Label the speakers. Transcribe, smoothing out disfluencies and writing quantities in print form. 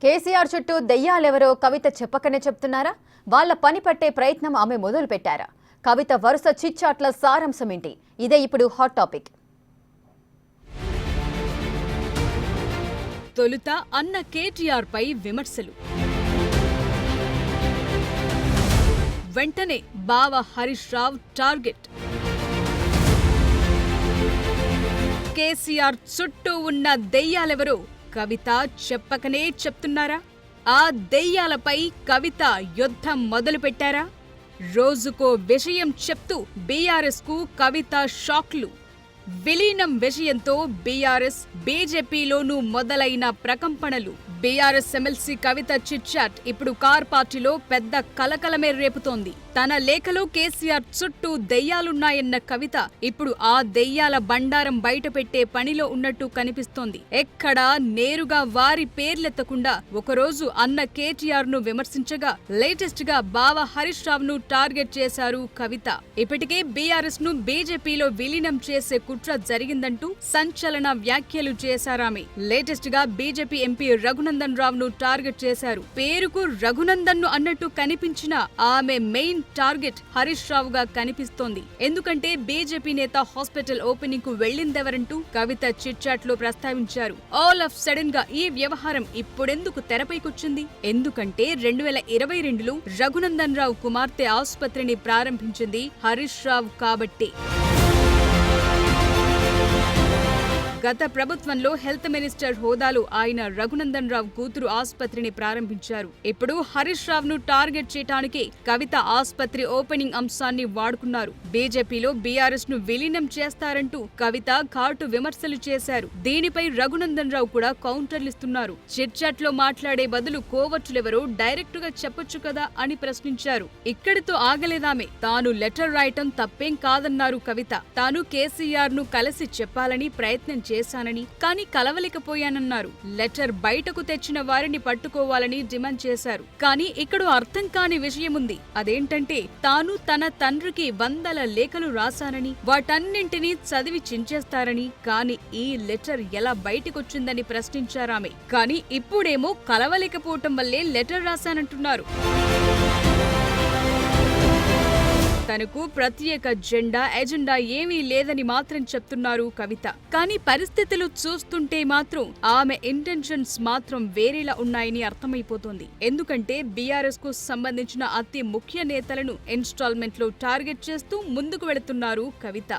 Speaker 1: కేసీఆర్ చుట్టూ దెయ్యాలెవరో కవిత చెప్పకనే చెప్తున్నారా? వాళ్ళ పని పట్టే ప్రయత్నం ఆమె మొదలు పెట్టారా? కవిత వరుస చిట్చాట్ల సారాంశమేంటి? ఇదే ఇప్పుడు హాట్ టాపిక్.
Speaker 2: తొలుత అన్న కేటీఆర్ పై విమర్శలు, వెంటనే బావ హరీష్ రావు టార్గెట్. కేసీఆర్ చుట్టూ ఉన్న దెయ్యాలెవరో కవిత చెప్పకనే చెప్తున్నారా? ఆ దెయ్యాలపై కవిత యుద్ధం మొదలుపెట్టారా? రోజుకో విషయం చెప్తూ బీఆర్ఎస్ కు కవిత షాక్లు. విలీనం విషయంతో బీఆర్ఎస్ బీజేపీలోనూ మొదలైన ప్రకంపనలు. బీఆర్ఎస్ ఎమ్మెల్సీ కవిత చిట్చాట్ ఇప్పుడు కార్ పార్టీలో పెద్ద కలకలమే రేపుతోంది. తన లేఖలో కేసీఆర్ చుట్టూ దెయ్యాలున్నాయన్న కవిత ఇప్పుడు ఆ దెయ్యాల బండారం బయటపెట్టే పనిలో ఉన్నట్టు కనిపిస్తోంది. ఎక్కడా నేరుగా వారి పేర్లెత్తకుండా ఒకరోజు అన్న కేటీఆర్ ను విమర్శించగా, లేటెస్ట్ గా బావ హరీష్ రావు ను టార్గెట్ చేశారు కవిత. ఇప్పటికే బీఆర్ఎస్ ను బీజేపీలో విలీనం చేసే కుట్ర జరిగిందంటూ సంచలన వ్యాఖ్యలు చేశారామె. లేటెస్ట్ గా బీజేపీ ఎంపీ రఘునందన్ రావు ను టార్గెట్ చేశారు. పేరుకు రఘునందన్ ను అన్నట్టు కనిపించిన ఆమె మెయిన్ టార్గెట్ హరీష్ రావుగా కనిపిస్తోంది. ఎందుకంటే బీజేపీ నేత హాస్పిటల్ ఓపెనింగ్ కు వెళ్లిందెవరంటూ కవిత చిట్చాట్ లో ప్రస్తావించారు. ఆల్ ఆఫ్ సడన్ గా ఈ వ్యవహారం ఇప్పుడెందుకు తెరపైకొచ్చింది? ఎందుకంటే 2022లో రఘునందన్ రావు కుమార్తె ఆసుపత్రిని ప్రారంభించింది హరీష్ రావు కాబట్టి. గత ప్రభుత్వంలో హెల్త్ మినిస్టర్ హోదాలో ఆయన రఘునందన్ రావు కూతురు ఆసుపత్రిని ప్రారంభించారు. ఇప్పుడు హరీష్ రావు ను టార్గెట్ చేయడానికి కవిత ఆసుపత్రి ఓపెనింగ్ అంశాన్ని వాడుకున్నారు. బీజేపీలో బీఆర్ఎస్ ను విలీనం చేస్తారంటూ కవిత ఘాటు విమర్శలు చేశారు. దీనిపై రఘునందన్ రావు కూడా కౌంటర్లిస్తున్నారు. చిట్చాట్ లో మాట్లాడే బదులు కోవట్టులెవరో డైరెక్ట్ గా చెప్పొచ్చు కదా అని ప్రశ్నించారు. ఇక్కడితో ఆగలేదామె. తాను లెటర్ రాయటం తప్పేం కాదన్నారు కవిత. తాను కేసీఆర్ ను కలిసి చెప్పాలని ప్రయత్నం చేశానని, కానీ కలవలేకపోయానన్నారు. లెటర్ బయటకు తెచ్చిన వారిని పట్టుకోవాలని డిమాండ్ చేశారు. కానీ ఇక్కడ అర్థం కాని విషయముంది. అదేంటంటే తాను తన తండ్రికి 100 లేఖలు రాశానని, వాటన్నింటినీ చదివి చించేస్తారని, కానీ ఈ లెటర్ ఎలా బయటకొచ్చిందని ప్రశ్నించారామె. కానీ ఇప్పుడేమో కలవలేకపోవటం వల్లే లెటర్ రాశానంటున్నారు. తనకు ప్రత్యేక ఎజెండా ఏమీ లేదని మాత్రం చెప్తున్నారు కవిత. కానీ పరిస్థితులు చూస్తుంటే మాత్రం ఆమె ఇంటెన్షన్స్ మాత్రం వేరేలా ఉన్నాయని అర్థమైపోతోంది. ఎందుకంటే బీఆర్ఎస్ కు సంబంధించిన అతి ముఖ్య నేతలను ఇన్స్టాల్మెంట్ లో టార్గెట్ చేస్తూ ముందుకు వెళుతున్నారు కవిత.